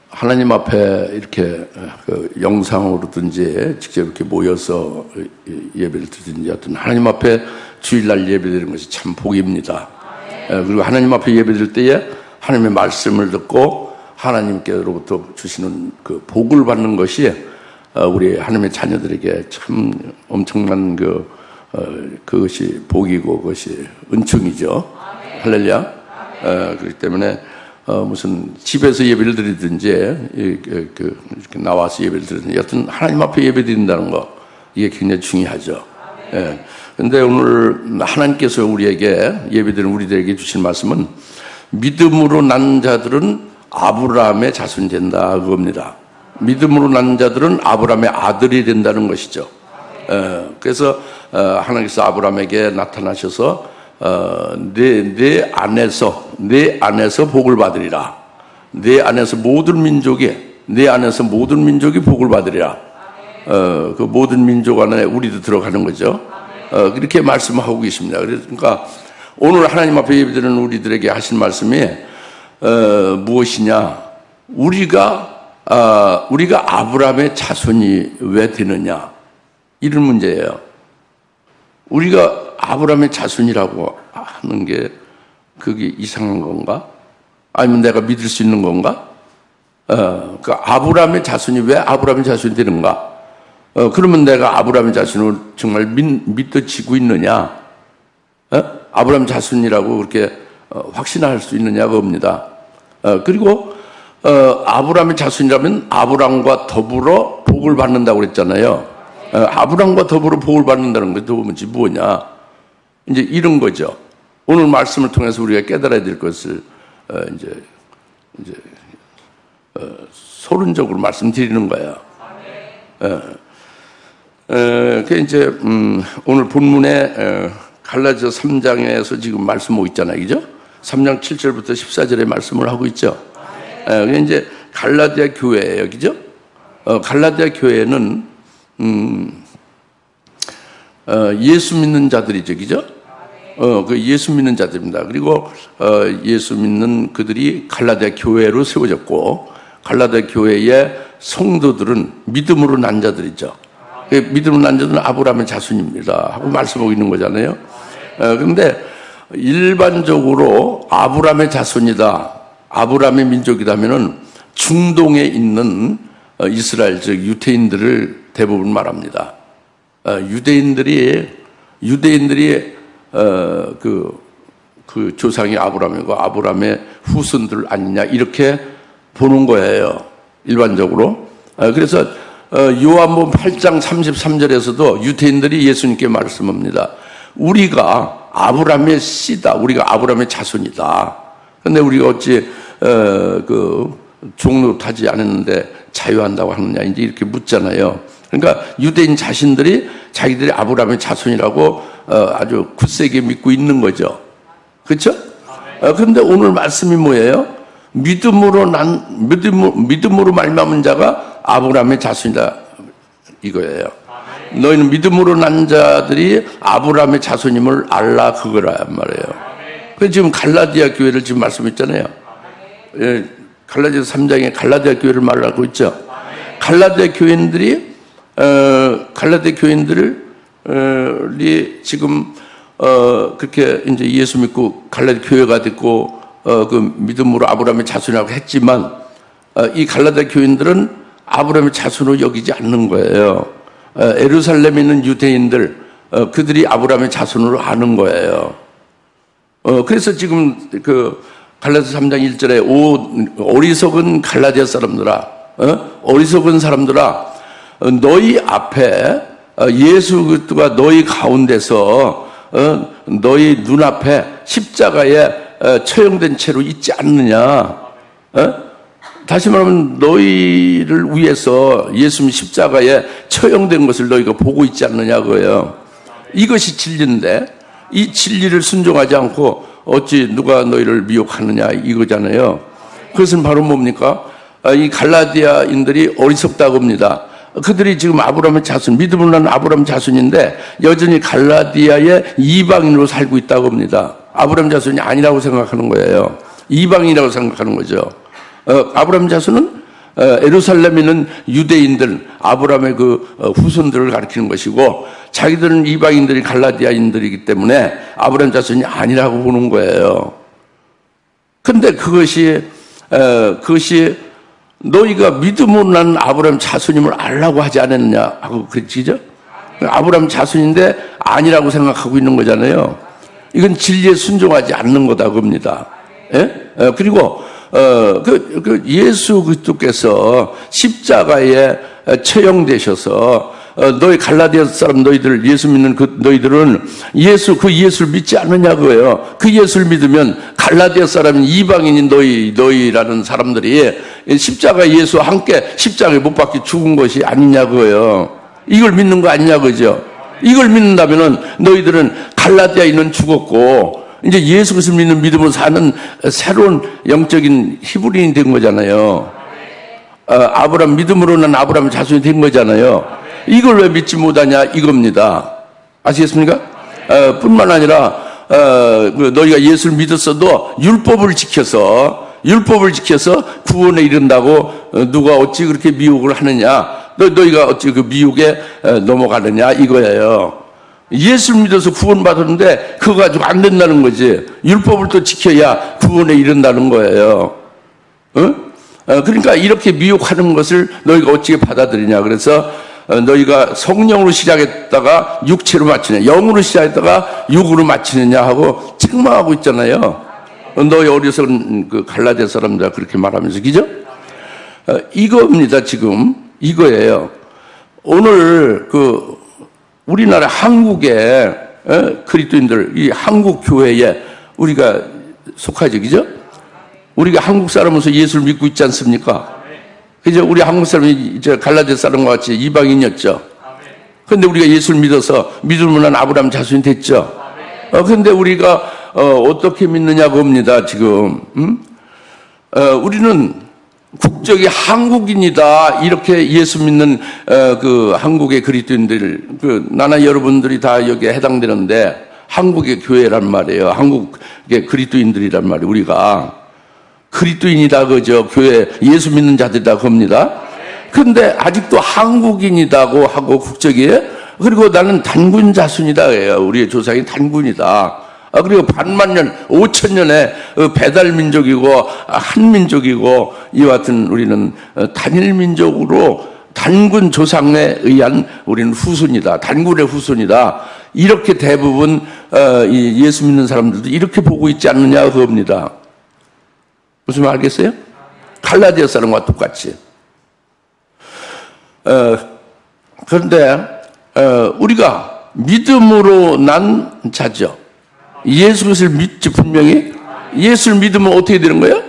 하나님 앞에 이렇게 영상으로든지 직접 이렇게 모여서 예배를 드리든지 어떤 하나님 앞에 주일날 예배드리는 것이 참 복입니다. 그리고 하나님 앞에 예배드릴 때에 하나님의 말씀을 듣고 하나님께로부터 주시는 그 복을 받는 것이 우리 하나님의 자녀들에게 참 엄청난 그것이 복이고 그것이 은총이죠. 할렐루야. 그렇기 때문에 무슨 집에서 예배를 드리든지 이렇게 나와서 예배를 드리든지 여튼 하나님 앞에 예배 드린다는 거 이게 굉장히 중요하죠. 그런데 오늘 하나님께서 우리에게 예배드리는 우리들에게 주신 말씀은 믿음으로 난 자들은 아브라함의 자손이 된다 그겁니다. 믿음으로 난 자들은 아브라함의 아들이 된다는 것이죠. 그래서 하나님께서 아브라함에게 나타나셔서 내 안에서 복을 받으리라. 내 안에서 모든 민족이 복을 받으리라. 그 모든 민족 안에 우리도 들어가는 거죠. 그렇게 말씀하고 계십니다. 그러니까 오늘 하나님 앞에 예배드리는 우리들에게 하신 말씀이 무엇이냐? 우리가 아브라함의 자손이 왜 되느냐? 이런 문제예요. 우리가 아브라함의 자손이라고 하는 게 그게 이상한 건가? 아니면 내가 믿을 수 있는 건가? 그 아브라함의 자손이 왜 아브라함의 자손이 되는가? 그러면 내가 아브라함의 자손을 정말 믿어지고 있느냐? 아브라함 자손이라고 그렇게 확신할 수 있느냐 그겁니다. 그리고 아브라함의 자손이라면 아브라함과 더불어 복을 받는다고 그랬잖아요. 아브라함과 더불어 복을 받는다는 게 도무지 뭐냐? 이제 이런 거죠. 오늘 말씀을 통해서 우리가 깨달아야 될 것을 이제 소론적으로 말씀드리는 거예요. 그 이제 오늘 본문에 갈라디아서 3장에서 지금 말씀 오고 있잖아요, 그죠? 3장 7절부터 14절에 말씀을 하고 있죠. 이제 갈라디아 교회예요, 그죠? 갈라디아 교회는 예수 믿는 자들이죠, 그죠? 그 예수 믿는 자들입니다. 그리고 예수 믿는 그들이 갈라디아 교회로 세워졌고, 갈라디아 교회의 성도들은 믿음으로 난 자들이죠. 믿음으로 난 자들은 아브라함의 자손입니다 하고 말씀하고 있는 거잖아요. 그런데 일반적으로 아브라함의 자손이다, 아브라함의 민족이라면은 중동에 있는 이스라엘 즉 유대인들을 대부분 말합니다. 유대인들이 그 조상이 아브라함이고 아브라함의 후손들 아니냐 이렇게 보는 거예요, 일반적으로. 그래서 요한복음 8장 33절에서도 유대인들이 예수님께 말씀합니다. 우리가 아브라함의 씨다, 우리가 아브라함의 자손이다. 그런데 우리가 어찌 종로 타지 않았는데 자유한다고 하느냐 이제 이렇게 묻잖아요. 그러니까 유대인 자신들이 자기들이 아브라함의 자손이라고 아주 굳세게 믿고 있는 거죠. 그렇죠? 그런데 오늘 말씀이 뭐예요? 믿음으로 말미암은 자가 아브라함의 자손이다 이거예요. 너희는 믿음으로 난 자들이 아브라함의 자손임을 알라 그거란 말이에요. 그래서 지금 갈라디아 교회를 지금 말씀했잖아요. 갈라디아 3장에 갈라디아 교회를 말하고 있죠. 갈라디아 교인들이 지금 그렇게 이제 예수 믿고 갈라디아 교회가 됐고 그 믿음으로 아브라함의 자손이라고 했지만 이 갈라디아 교인들은 아브라함의 자손으로 여기지 않는 거예요. 예루살렘에 있는 유대인들 그들이 아브라함의 자손으로 아는 거예요. 그래서 지금 그 갈라디아 3장 1절에 어리석은 갈라디아 사람들아, 어리석은 사람들아, 너희 앞에 예수 그리스도가 너희 가운데서 너희 눈앞에 십자가에 처형된 채로 있지 않느냐? 다시 말하면 너희를 위해서 예수님이 십자가에 처형된 것을 너희가 보고 있지 않느냐 그거예요. 이것이 진리인데 이 진리를 순종하지 않고 어찌 누가 너희를 미혹하느냐 이거잖아요. 그것은 바로 뭡니까? 이 갈라디아인들이 어리석다고 합니다. 그들이 지금 아브라함의 자손, 믿음으로 난 아브라함 자손인데 여전히 갈라디아의 이방인으로 살고 있다고 합니다. 아브라함 자손이 아니라고 생각하는 거예요. 이방인이라고 생각하는 거죠. 아브라함 자손은 예루살렘에 있는 유대인들, 아브라함의 그 후손들을 가리키는 것이고, 자기들은 이방인들이 갈라디아인들이기 때문에 아브라함 자손이 아니라고 보는 거예요. 근데 그것이 너희가 믿음으로 난 아브라함 자손임을 알라고 하지 않았느냐 하고 그랬지죠? 아브라함 자손인데 아니라고 생각하고 있는 거잖아요. 이건 진리에 순종하지 않는 거다 그겁니다. 예? 그리고 예수 그리스도께서 십자가에 처형되셔서 너희 갈라디아 사람 너희들 예수 믿는 그 너희들은 예수를 믿지 않느냐 그거예요. 그 예수를 믿으면 갈라디아 사람인 이방인인 너희라는 사람들이 십자가 예수와 함께 십자가에 못 박혀 죽은 것이 아니냐 그거예요. 이걸 믿는 거 아니냐 그죠? 이걸 믿는다면은 너희들은 갈라디아인은 죽었고 이제 예수 그리스도를 믿는 믿음으로 사는 새로운 영적인 히브리인이 된 거잖아요. 아브라함 믿음으로는 아브라함 자손이 된 거잖아요. 이걸 왜 믿지 못하냐 이겁니다. 아시겠습니까? 뿐만 아니라 너희가 예수를 믿었어도 율법을 지켜서 구원에 이른다고 누가 어찌 그렇게 미혹을 하느냐? 너희가 어찌 그 미혹에 넘어가느냐 이거예요. 예수를 믿어서 구원받았는데 그거 가지고 안 된다는 거지. 율법을 또 지켜야 구원에 이른다는 거예요. 그러니까 이렇게 미혹하는 것을 너희가 어찌 받아들이냐. 그래서 너희가 성령으로 시작했다가 육체로 마치느냐, 영으로 시작했다가 육으로 마치느냐 하고 책망하고 있잖아요. 너희 어리석은 그 갈라디아 사람들 그렇게 말하면서, 그죠? 이겁니다. 지금 이거예요. 오늘 우리나라 한국의 그리스도인들, 이 한국 교회에 우리가 속하죠, 그죠? 우리가 한국 사람으로서 예수를 믿고 있지 않습니까? 그죠? 우리 한국 사람이 이제 갈라디아 사람과 같이 이방인이었죠. 그런데 우리가 예수를 믿어서 믿음으로 난 아브라함 자손이 됐죠. 그런데 우리가 어떻게 믿느냐 봅니다. 지금 우리는 국적이 한국인이다 이렇게 예수 믿는 그 한국의 그리스도인들, 나나 여러분들이 다 여기에 해당되는데 한국의 교회란 말이에요. 한국의 그리스도인들이란 말이에요. 우리가 그리스도인이다 그죠? 교회 예수 믿는 자들이다 겁니다. 근데 아직도 한국인이다고 하고 국적이, 그리고 나는 단군 자손이다 해요. 우리의 조상이 단군이다. 그리고 반만년 5천년의 배달 민족이고 한민족이고 이와 같은 우리는 단일 민족으로 단군 조상에 의한 우리는 후손이다. 단군의 후손이다. 이렇게 대부분 이 예수 믿는 사람들도 이렇게 보고 있지 않느냐 그겁니다. 무슨 말 알겠어요? 갈라디아 사람과 똑같이. 그런데 우리가 믿음으로 난 자죠. 예수 그리스도를 믿지 분명히. 예수를 믿으면 어떻게 되는 거예요?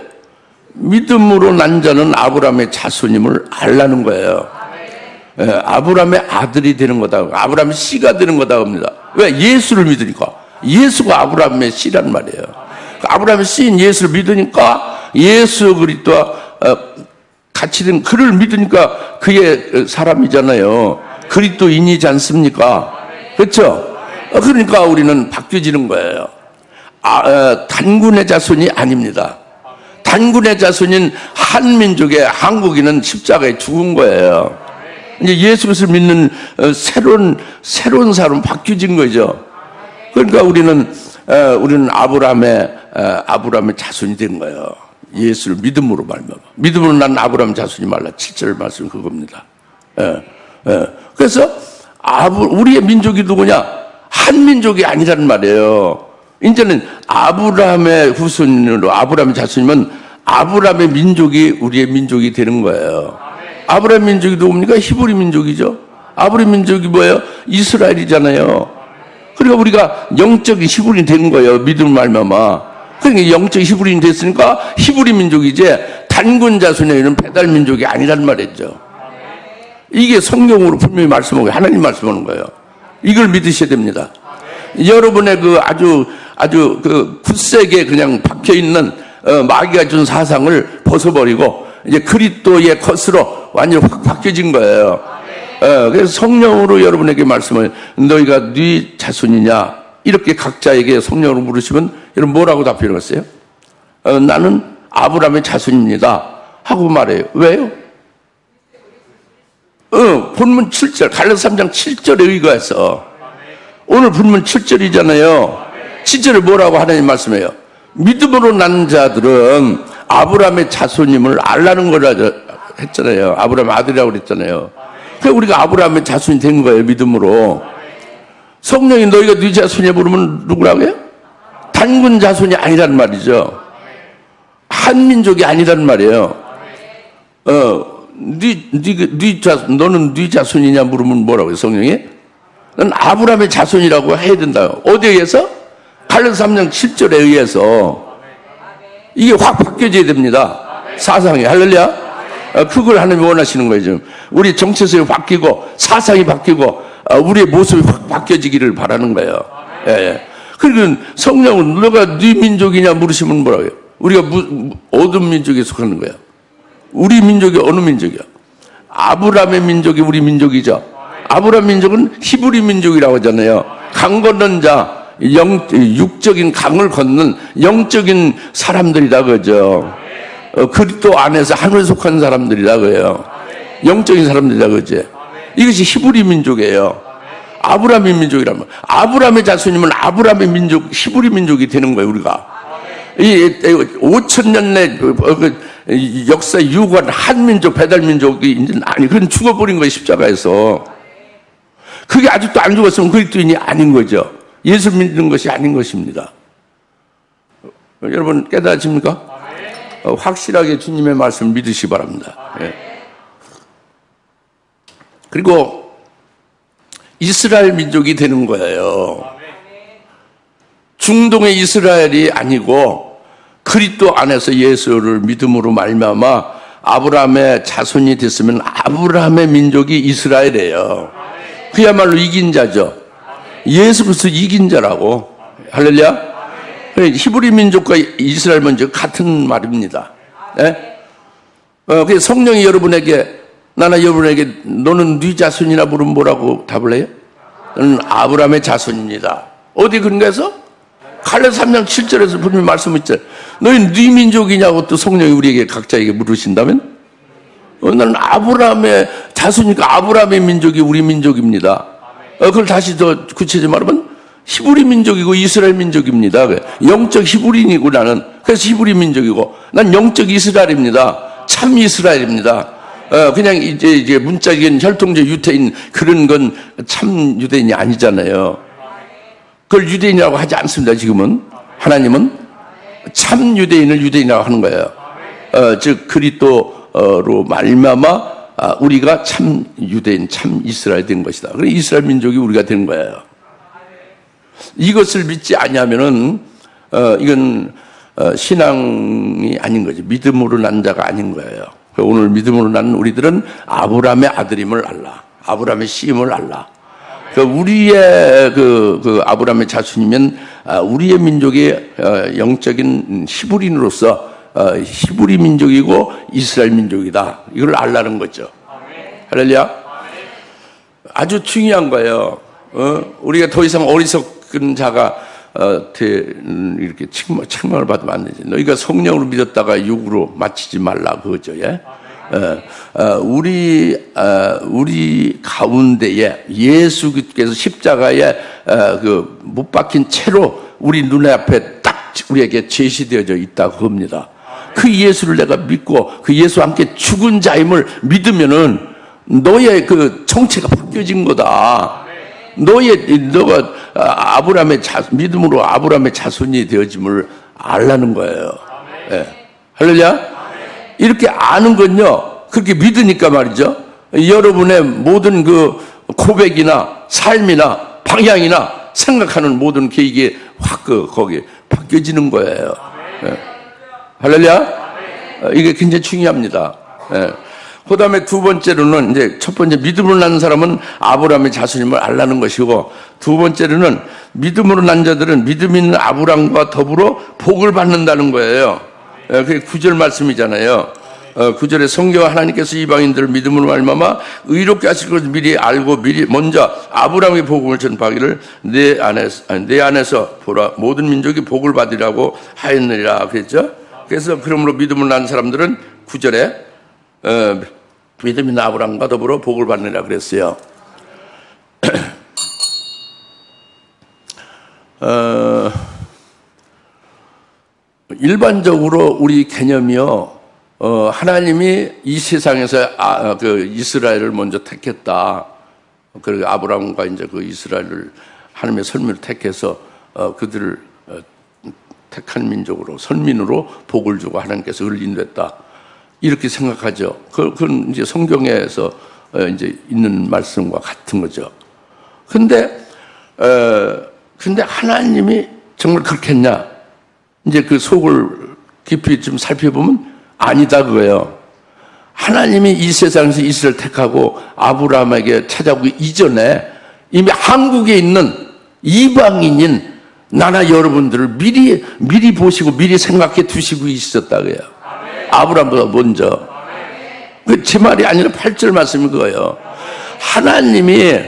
믿음으로 난 자는 아브라함의 자손임을 알라는 거예요. 아브라함의 아들이 되는 거다. 아브라함의 씨가 되는 거다 합니다. 왜? 예수를 믿으니까. 예수가 아브라함의 씨란 말이에요. 아브라함의 씨인 예수를 믿으니까 예수 그리스도와 같이 된 그를 믿으니까 그의 사람이잖아요. 그리스도인이지 않습니까? 그렇죠? 그러니까 우리는 바뀌어지는 거예요. 단군의 자손이 아닙니다. 단군의 자손인 한민족의 한국인은 십자가에 죽은 거예요. 이제 예수 그리스도를 믿는 새로운 사람 바뀌어진 거죠. 그러니까 우리는 아브라함의 자손이 된 거예요. 예수를 믿음으로 말미암아. 믿음으로 난 아브라함 자손이 말라. 7절 말씀 그겁니다. 그래서 우리의 민족이 누구냐? 한민족이 아니라는 말이에요. 이제는 아브라함의 후손으로 아브라함의 자손이면 아브라함의 민족이 우리의 민족이 되는 거예요. 아브라함 민족이 누굽니까? 히브리 민족이죠. 아브라함 민족이 뭐예요? 이스라엘이잖아요. 그러니까 우리가 영적인 히브리인 된 거예요. 믿음을 말미암아. 그러니까 영적 히브리인 됐으니까 히브리 민족이 이제 단군 자손에 있는 배달 민족이 아니란 말이죠. 이게 성경으로 분명히 말씀하고 하나님 말씀하는 거예요. 이걸 믿으셔야 됩니다. 여러분의 아주 굳세게 그냥 박혀 있는 마귀가 준 사상을 벗어버리고 이제 그리스도의 컷으로 완전히 확 바뀌어진 거예요. 그래서 성령으로 여러분에게 말씀을 너희가 네 자손이냐 이렇게 각자에게 성령으로 물으시면 여러분 뭐라고 답변하겠어요? 나는 아브라함의 자손입니다 하고 말해요. 왜요? 본문 7절, 갈라디아서 3장 7절에 의거해서 오늘 본문 7절이잖아요. 7절에 뭐라고 하나님 말씀해요? 믿음으로 난 자들은 아브라함의 자손임을 알라는 거라 했잖아요. 아브라함 아들이라고 그랬잖아요. 그래서 우리가 아브라함의 자손이 된 거예요. 믿음으로. 성령이 너희가 네 자손이냐 부르면 누구라고 해요? 단군 자손이 아니란 말이죠. 한민족이 아니란 말이에요. 너는 네 자손이냐 물으면 뭐라고 해요? 성령이? 넌 아브라함의 자손이라고 해야 된다. 어디에 의해서? 갈라디아서 3장 7절에 의해서. 이게 확 바뀌어져야 됩니다. 사상이. 할렐루야. 그걸 하나님이 원하시는 거예요. 지금 우리 정체성이 바뀌고 사상이 바뀌고 우리의 모습이 확 바뀌어지기를 바라는 거예요. 예. 그리고 성령은 너가 네 민족이냐 물으시면 뭐라고 해요? 우리가 어떤 민족에 속하는 거야? 우리 민족이 어느 민족이야? 아브라함의 민족이 우리 민족이죠. 아브라함 민족은 히브리 민족이라고 하잖아요. 강 건넌 자, 육적인 강을 걷는 영적인 사람들이라 그러죠. 그리스도 안에서 하늘에 속한 사람들이라 그래요. 영적인 사람들이라 그러지. 이것이 히브리 민족이에요. 아브라함의 민족이라면 아브라함의 자손이면 아브라함의 민족, 히브리 민족이 되는 거예요. 우리가 이 5,000년 내 역사 유구한 한민족, 배달민족이 이제 아니 그건 죽어버린 거예요. 십자가에서. 그게 아직도 안 죽었으면 그리스도인이 아닌 거죠. 예수 믿는 것이 아닌 것입니다. 여러분 깨달으십니까? 확실하게 주님의 말씀을 믿으시기 바랍니다. 예. 그리고 이스라엘 민족이 되는 거예요. 중동의 이스라엘이 아니고 그리스도 안에서 예수를 믿음으로 말미암아 아브라함의 자손이 됐으면 아브라함의 민족이 이스라엘이에요. 그야말로 이긴 자죠. 예수 그리스도 이긴 자라고. 할렐루야. 히브리 민족과 이스라엘 민족 같은 말입니다. 네? 그래서 성령이 여러분에게 나나 여러분에게 너는 네 자손이나 물으면 뭐라고 답을 해요? 너는 아브라함의 자손입니다. 어디 그런 거에서? 갈라디아서 3장 7절에서 분명히 말씀했죠. 너희 네 민족이냐고 또 성령이 우리에게 각자에게 물으신다면? 나는 아브라함의 자손이니까 아브라함의 민족이 우리 민족입니다. 그걸 다시 더 구체적으로 말하면 히브리 민족이고 이스라엘 민족입니다. 영적 히브리인이고 나는 그래서 히브리 민족이고 난 영적 이스라엘입니다. 참 이스라엘입니다. 그냥 이제 문자적인 혈통적 유태인 그런 건 참 유대인이 아니잖아요. 그걸 유대인이라고 하지 않습니다. 지금은 하나님은 참 유대인을 유대인이라고 하는 거예요. 즉 그리스도로 말미암아 우리가 참 유대인, 참 이스라엘 된 것이다. 그래 이스라엘 민족이 우리가 된 거예요. 이것을 믿지 않냐면은 이건 신앙이 아닌 거죠. 믿음으로 난 자가 아닌 거예요. 오늘 믿음으로 난 우리들은 아브라함의 아들임을 알라. 아브라함의 씨임을 알라. 우리의 그 아브라함의 자손이면 우리의 민족이 영적인 히브리인으로서 히브리 민족이고 이스라엘 민족이다. 이걸 알라는 거죠. 할렐루야. 아주 중요한 거예요. 우리가 더 이상 어리석은 자가 이렇게 책망을 받으면 안 되지. 너희가 성령으로 믿었다가 육으로 마치지 말라 그거죠. 예? 우리 가운데에 예수께서 십자가에 못 박힌 채로 우리 눈에 앞에 딱 우리에게 제시되어져 있다고 합니다. 그 예수를 내가 믿고 그 예수와 함께 죽은 자임을 믿으면은 너의 그 정체가 바뀌어진 거다. 너가 믿음으로 아브라함의 자손이 되어짐을 알라는 거예요. 예. 할렐루야. 이렇게 아는 건요, 그렇게 믿으니까 말이죠. 여러분의 모든 그 고백이나 삶이나 방향이나 생각하는 모든 계획이 확 거기 바뀌어지는 거예요. 예. 할렐루야. 이게 굉장히 중요합니다. 예. 그 다음에 두 번째로는 이제 첫 번째 믿음으로 난 사람은 아브라함의 자손임을 알라는 것이고 두 번째로는 믿음으로 난 자들은 믿음 있는 아브라함과 더불어 복을 받는다는 거예요. 그게 9절 말씀이잖아요. 9절에 성경과 하나님께서 이방인들을 믿음으로 말미암아 의롭게 하실 것을 미리 알고 미리 먼저 아브라함의 복음을 전파하기를 내 안에서 보라 모든 민족이 복을 받으라고 하였느니라 그랬죠. 그래서 그러므로 믿음으로 난 사람들은 9절에 믿음 있는 아브라함과 더불어 복을 받느라 그랬어요. 일반적으로 우리 개념이요, 하나님이 이 세상에서 이스라엘을 먼저 택했다. 그리고 아브라함과 이제 그 이스라엘을 하나님의 선민을 택해서 그들을 택한 민족으로, 선민으로 복을 주고 하나님께서 그를 인도했다. 이렇게 생각하죠. 그건 이제 성경에서 이제 있는 말씀과 같은 거죠. 근데 하나님이 정말 그렇겠냐? 이제 그 속을 깊이 좀 살펴보면 아니다 그거예요. 하나님이 이 세상에서 이스라엘 택하고 아브라함에게 찾아오기 이전에 이미 한국에 있는 이방인인 나나 여러분들을 미리 보시고 미리 생각해 두시고 있었다고요. 아브라함보다 먼저. 제 말이 아니라 8절 말씀이 그거예요. 하나님이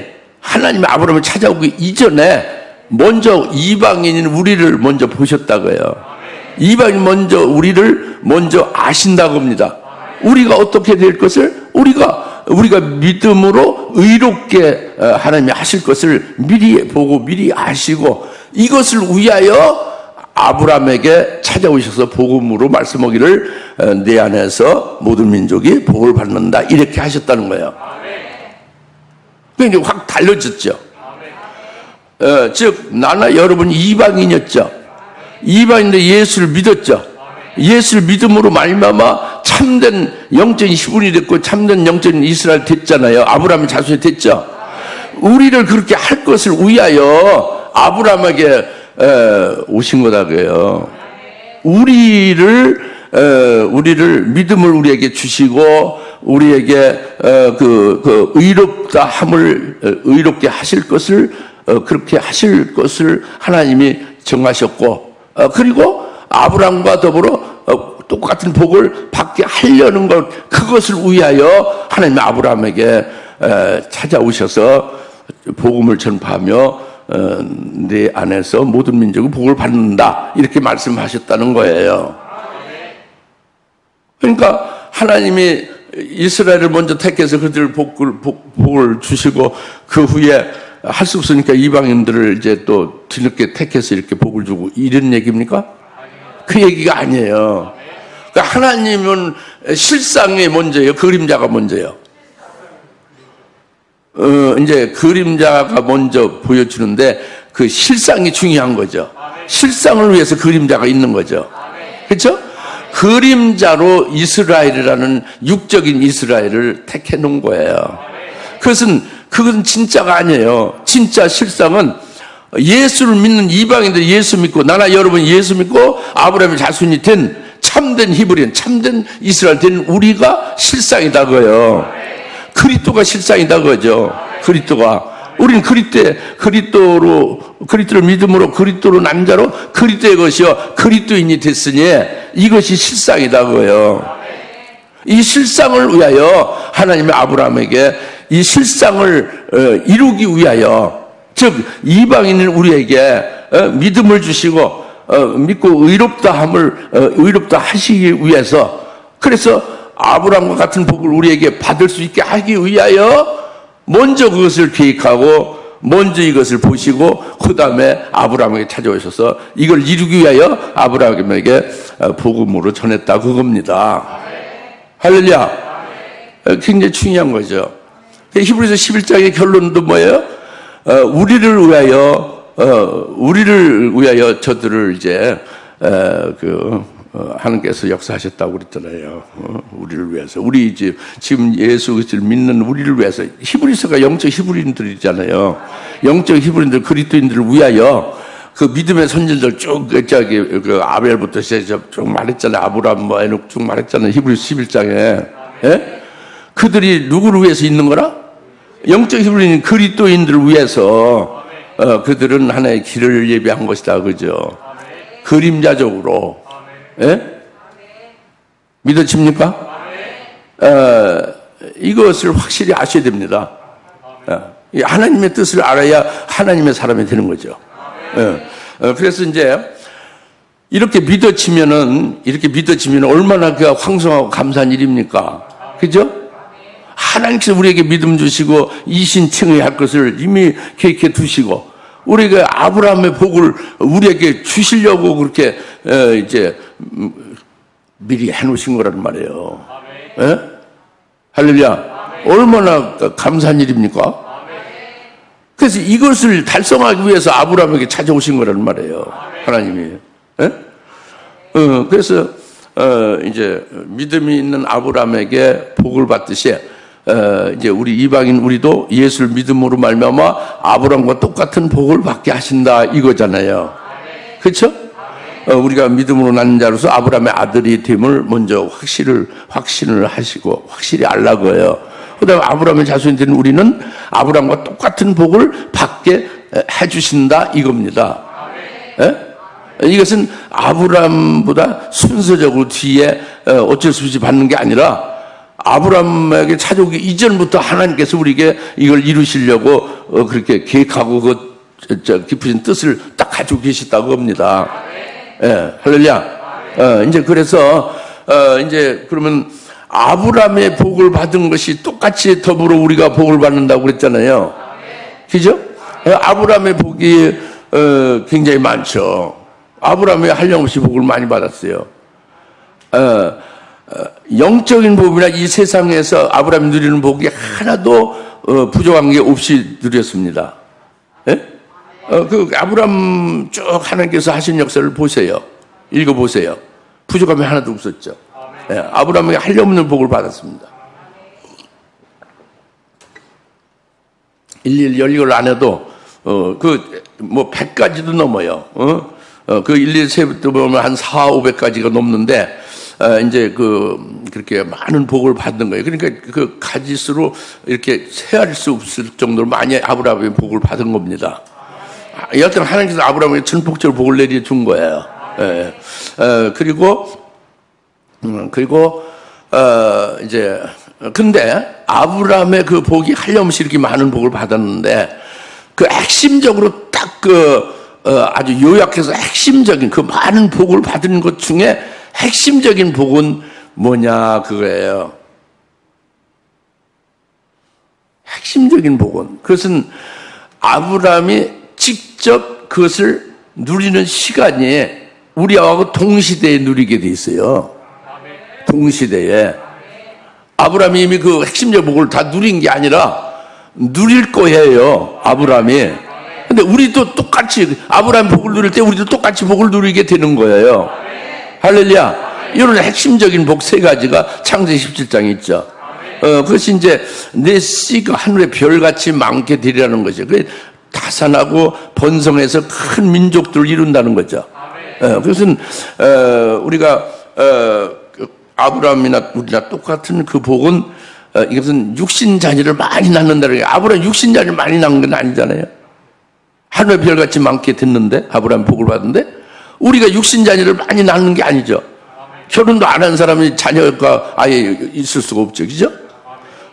아브라함을 찾아오기 이전에 먼저 이방인인 우리를 먼저 보셨다고요. 이방인 우리를 먼저 아신다고 합니다. 우리가 어떻게 될 것을 우리가 믿음으로 의롭게 하나님이 하실 것을 미리 보고 미리 아시고 이것을 위하여 아브라함에게 찾아오셔서 복음으로 말씀하기를 내 안에서 모든 민족이 복을 받는다 이렇게 하셨다는 거예요. 그러니까 확 달라졌죠. 즉 나나 여러분 이방인이었죠. 이방인도 예수를 믿었죠. 예수를 믿음으로 말미암아 참된 영적인 시분이 됐고 참된 영적인 이스라엘 됐잖아요. 아브라함의 자손이 됐죠. 우리를 그렇게 할 것을 위하여 아브라함에게 오신 거다 그래요. 우리를 믿음을 우리에게 주시고 우리에게 그 의롭게 하실 것을 그렇게 하실 것을 하나님이 정하셨고 그리고 아브라함과 더불어 똑같은 복을 받게 하려는 것 그것을 위하여 하나님이 아브라함에게 찾아오셔서 복음을 전파하며 내 안에서 모든 민족이 복을 받는다 이렇게 말씀하셨다는 거예요. 그러니까 하나님이 이스라엘을 먼저 택해서 그들 복을 주시고 그 후에 할 수 없으니까 이방인들을 이제 또 뒤늦게 택해서 이렇게 복을 주고 이런 얘기입니까? 그 얘기가 아니에요. 그러니까 하나님은 실상이 먼저예요. 그림자가 먼저예요. 이제 그림자가 먼저 보여주는데 그 실상이 중요한 거죠. 실상을 위해서 그림자가 있는 거죠. 그렇죠? 그림자로 이스라엘이라는 육적인 이스라엘을 택해 놓은 거예요. 그것은 진짜가 아니에요. 진짜 실상은 예수를 믿는 이방인들 예수 믿고 나나 여러분 예수 믿고 아브라함의 자손이 된 참된 히브리인 참된 이스라엘 된 우리가 실상이다 그거예요. 그리스도가 실상이다 그거죠. 그리스도가 우리는 그리스도를 믿음으로 그리스도로 난 자로 그리스도의 것이요 그리스도인이 됐으니 이것이 실상이다 그거예요. 이 실상을 위하여 하나님이 아브라함에게 이 실상을 이루기 위하여 즉 이방인은 우리에게 믿음을 주시고 믿고 의롭다 하시기 위해서 그래서 아브라함과 같은 복을 우리에게 받을 수 있게 하기 위하여 먼저 그것을 계획하고 먼저 이것을 보시고 그 다음에 아브라함에게 찾아오셔서 이걸 이루기 위하여 아브라함에게 복음으로 전했다 그겁니다. 할렐루야. 굉장히 중요한 거죠. 히브리서 11장의 결론도 뭐예요? 우리를 위하여 저들을 이제 하나님께서 역사하셨다고 그랬잖아요. 우리를 위해서. 우리 이제 지금 예수 그리스도를 믿는 우리를 위해서. 히브리서가 영적 히브리인들이잖아요. 영적 히브리인들 그리스도인들을 위하여 그 믿음의 선진들 쭉 그 아벨부터 시작해서 쭉 말했잖아요. 아브라함 뭐 에녹 쭉 말했잖아요. 히브리서 11장에. 예? 그들이 누구를 위해서 있는 거라? 영적 히브리인 그리스도인들을 위해서 그들은 하나의 길을 예비한 것이다. 그죠? 그림자적으로. 예? 믿어집니까? 이것을 확실히 아셔야 됩니다. 하나님의 뜻을 알아야 하나님의 사람이 되는 거죠. 그래서 이제 이렇게 믿어지면은 얼마나 그 황송하고 감사한 일입니까? 그죠? 하나님께서 우리에게 믿음 주시고 이신칭의 할 것을 이미 계획해 두시고 우리가 아브라함의 복을 우리에게 주시려고 그렇게 이제 미리 해놓으신 거란 말이에요. 예? 할렐루야. 얼마나 감사한 일입니까? 그래서 이것을 달성하기 위해서 아브라함에게 찾아오신 거란 말이에요. 하나님이. 예? 그래서 이제 믿음이 있는 아브라함에게 복을 받듯이 이제 우리 이방인 우리도 예수를 믿음으로 말미암아 아브라함과 똑같은 복을 받게 하신다 이거잖아요. 그렇죠? 우리가 믿음으로 낳는 자로서 아브라함의 아들이 됨을 먼저 확신을 하시고 확실히 알라고 해요. 그다음에 아브라함의 자손이 되는 우리는 아브라함과 똑같은 복을 받게 해주신다 이겁니다. 예? 이것은 아브라함보다 순서적으로 뒤에 어쩔 수 없이 받는 게 아니라 아브라함에게 찾아오기 이전부터 하나님께서 우리에게 이걸 이루시려고 그렇게 계획하고 그 깊으신 뜻을 딱 가지고 계시다고 합니다. 예, 할렐루야. 이제 그래서 이제 그러면 아브라함의 복을 받은 것이 똑같이 더불어 우리가 복을 받는다고 그랬잖아요. 그죠? 아브라함의 복이 굉장히 많죠. 아브라함이 한량없이 복을 많이 받았어요. 영적인 복이나 이 세상에서 아브라함이 누리는 복이 하나도 부족한 게 없이 누렸습니다. 예? 그 아브라함 쭉 하나님께서 하신 역사를 보세요. 읽어보세요. 부족함이 하나도 없었죠. 예, 아브라함이 한량없는 복을 받았습니다. 일일이 열리걸 안 해도 뭐 100가지도 넘어요. 그 일일이 세부터 보면 한 4, 500가지가 넘는데 이제 그렇게 많은 복을 받는 거예요. 그러니까 그 가지수로 이렇게 세할 수 없을 정도로 많이 아브라함의 복을 받은 겁니다. 여하튼 하나님께서 아브라함에게 전폭적으로 복을 내려준 거예요. 예. 그리고 이제 근데 아브라함의 그 복이 한량없이 이렇게 많은 복을 받았는데 그 핵심적으로 딱 아주 요약해서 핵심적인 그 많은 복을 받은 것 중에 핵심적인 복은 뭐냐 그거예요. 핵심적인 복은 그것은 아브라함이 직접 그것을 누리는 시간이 우리하고 동시대에 누리게 돼 있어요. 동시대에 아브라함이 이미 그 핵심적 복을 다 누린 게 아니라 누릴 거예요. 아브라함이. 근데 우리도 똑같이 아브라함 복을 누릴 때 우리도 똑같이 복을 누리게 되는 거예요. 할렐루야. 이런 핵심적인 복 세 가지가 창세기 17장에 있죠. 그것이 이제 내 씨가 하늘의 별같이 많게 되리라는 거죠. 그게 다산하고 번성해서 큰 민족들을 이룬다는 거죠. 그것은 우리가 아브라함이나 우리나 똑같은 그 복은 이것은 육신 자녀를 많이 낳는다는 게 아브라함 육신 자녀를 많이 낳은 건 아니잖아요. 하늘의 별같이 많게 됐는데 아브라함 복을 받는데 우리가 육신 자녀를 많이 낳는 게 아니죠. 결혼도 안 한 사람이 자녀가 아예 있을 수가 없죠. 그죠?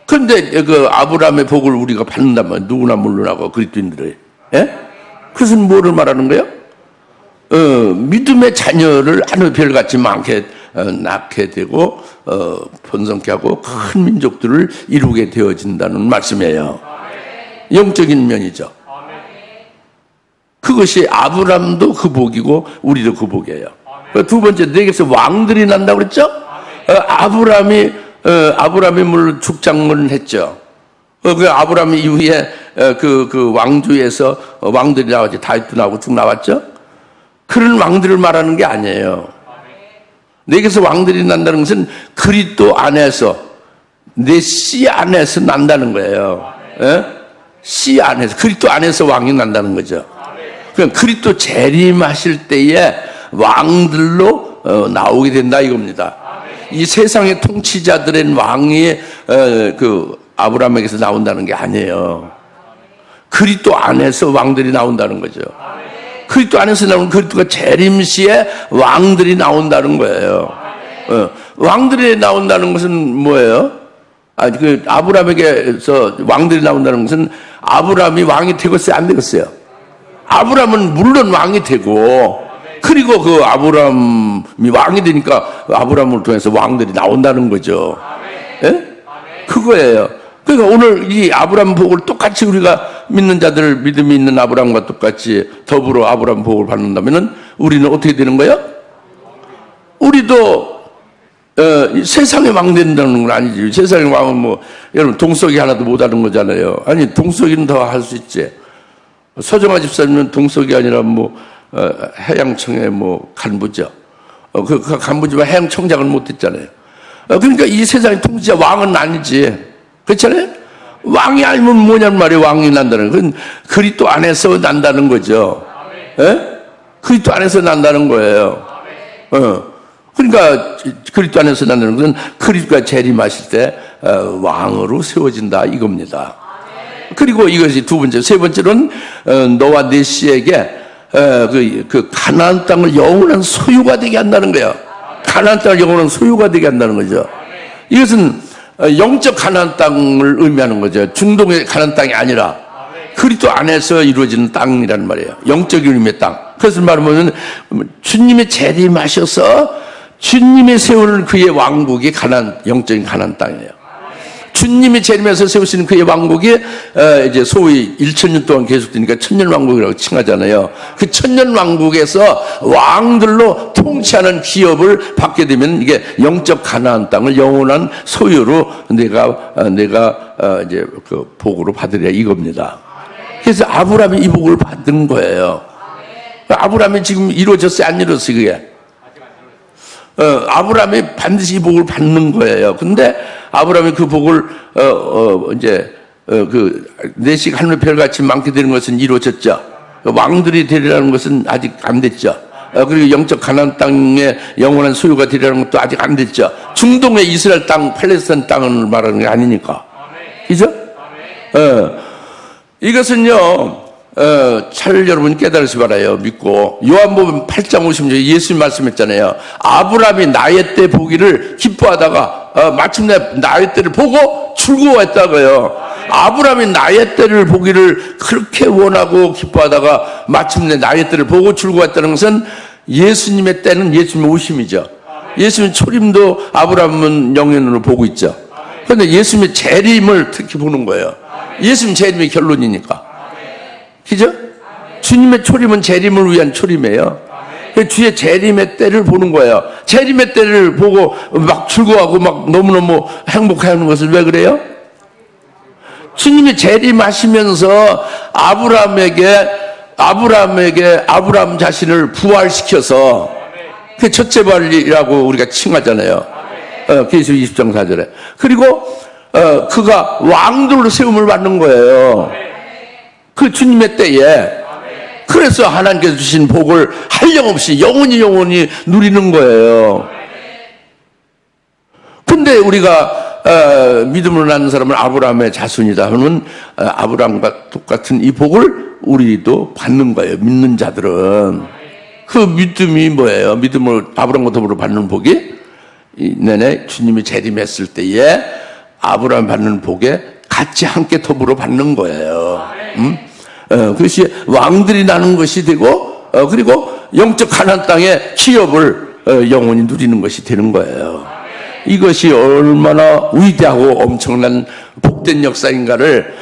그런데 그 아브라함의 복을 우리가 받는다면 누구나 물론하고 그리스도인들이. 예? 그것은 뭐를 말하는 거예요? 믿음의 자녀를 하늘의 별같이 많게 낳게 되고 번성케 하고 큰 민족들을 이루게 되어진다는 말씀이에요. 영적인 면이죠. 그것이 아브라함도 그 복이고 우리도 그 복이에요. 두 번째 내게서 왕들이 난다고 그랬죠? 아브라함이 물론 죽장군을 했죠. 그 아브라함 이후에 그 왕조에서 왕들이 나왔지. 다윗도 나오고 쭉 나왔죠. 그런 왕들을 말하는 게 아니에요. 내게서 왕들이 난다는 것은 그리스도 안에서 내 씨 안에서 난다는 거예요. 예? 씨 안에서 그리스도 안에서 왕이 난다는 거죠. 그냥 그리스도 재림하실 때에 왕들로 나오게 된다 이겁니다. 이 세상의 통치자들의 왕이 그 아브라함에게서 나온다는 게 아니에요. 그리스도 안에서 왕들이 나온다는 거죠. 그리스도 안에서 나오는 그리스도가 재림 시에 왕들이 나온다는 거예요. 왕들이 나온다는 것은 뭐예요? 그 아브라함에게서 왕들이 나온다는 것은 아브라함이 왕이 되겠어요, 안 되겠어요? 아브라함은 물론 왕이 되고 그리고 그 아브라함이 왕이 되니까 아브라함을 통해서 왕들이 나온다는 거죠. 예? 그거예요. 그러니까 오늘 이 아브라함 복을 똑같이 우리가 믿는 자들, 믿음이 있는 아브라함과 똑같이 더불어 아브라함 복을 받는다면은 우리는 어떻게 되는 거예요? 우리도 세상의 왕 된다는 건 아니지. 세상의 왕은 뭐 여러분 동석이 하나도 못하는 거잖아요. 아니 동석이는 더 할 수 있지. 서정아 집사님은 동석이 아니라 뭐 해양청의 뭐 간부죠. 그 간부지만 해양청장을 못했잖아요. 그러니까 이 세상의 통치자 왕은 아니지. 그렇잖아요? 왕이 아니면 뭐냐는 말이에요. 왕이 난다는 건 그리스도 안에서 난다는 거죠. 예? 그리스도 안에서 난다는 거예요. 그러니까 그리스도 안에서 난다는 것은 그리스도가 재림하실 때 왕으로 세워진다 이겁니다. 그리고 이것이 두 번째, 세 번째로는 너와 네 씨에게 그 가나안 땅을 영원한 소유가 되게 한다는 거예요. 가나안 땅을 영원한 소유가 되게 한다는 거죠. 이것은 영적 가나안 땅을 의미하는 거죠. 중동의 가나안 땅이 아니라 그리스도 안에서 이루어지는 땅이라는 말이에요. 영적 의미의 땅. 그것을 말하면 주님의 재림하셔서 주님이 세우는 그의 왕국이 영적인 가나안 땅이에요. 주님이 재림해서 세우시는 그의 왕국이 이제 소위 1000년 동안 계속되니까 천년왕국이라고 칭하잖아요. 그 천년왕국에서 왕들로 통치하는 기업을 받게 되면 이게 영적 가나안 땅을 영원한 소유로 내가 이제 그 복으로 받으랴 이겁니다. 그래서 아브라함이 이 복을 받은 거예요. 아브라함이 지금 이루어졌어요, 안 이루어졌어요, 그게? 아브라함이 반드시 이 복을 받는 거예요. 근데 아브라함이 그 복을 내식 하늘 별같이 많게 되는 것은 이루어졌죠. 왕들이 되리라는 것은 아직 안 됐죠. 그리고 영적 가나안 땅의 영원한 소유가 되리라는 것도 아직 안 됐죠. 중동의 이스라엘 땅, 팔레스타인 땅을 말하는 게 아니니까. 그죠? 이것은요, 잘 여러분 깨달으시 바라요. 믿고. 요한복음 8장 50절 예수님 말씀했잖아요. 아브라함이 나의 때 보기를 기뻐하다가 마침내 나의 때를 보고 즐거워했다고요. 아브라함이 나의 때를 보기를 그렇게 원하고 기뻐하다가 마침내 나의 때를 보고 즐거워했다는 것은 예수님의 때는 예수님의 오심이죠. 예수님 초림도 아브라함은 영연으로 보고 있죠. 그런데 예수님의 재림을 특히 보는 거예요. 예수님 재림이 결론이니까. 그죠? 주님의 초림은 재림을 위한 초림이에요. 주의 재림의 때를 보는 거예요. 재림의 때를 보고 막 즐거워하고 막 너무너무 행복해하는 것을 왜 그래요? 주님이 재림하시면서 아브라함 자신을 부활시켜서 그 첫째 부활이라고 우리가 칭하잖아요. 계시록 20장 4절에. 그리고 그가 왕들로 세움을 받는 거예요. 그 주님의 때에. 그래서 하나님께서 주신 복을 한량없이 영원히 누리는 거예요. 근데 우리가 믿음으로 낳는 사람은 아브라함의 자손이다 하면 아브라함과 똑같은 이 복을 우리도 받는 거예요. 믿는 자들은. 그 믿음이 뭐예요? 믿음을 아브라함과 더불어 받는 복이 내내 주님이 재림했을 때에 아브라함 받는 복에 같이 함께 더불어 받는 거예요. 그것이 왕들이 나는 것이 되고 그리고 영적 가나안 땅의 기업을 영원히 누리는 것이 되는 거예요. 이것이 얼마나 위대하고 엄청난 복된 역사인가를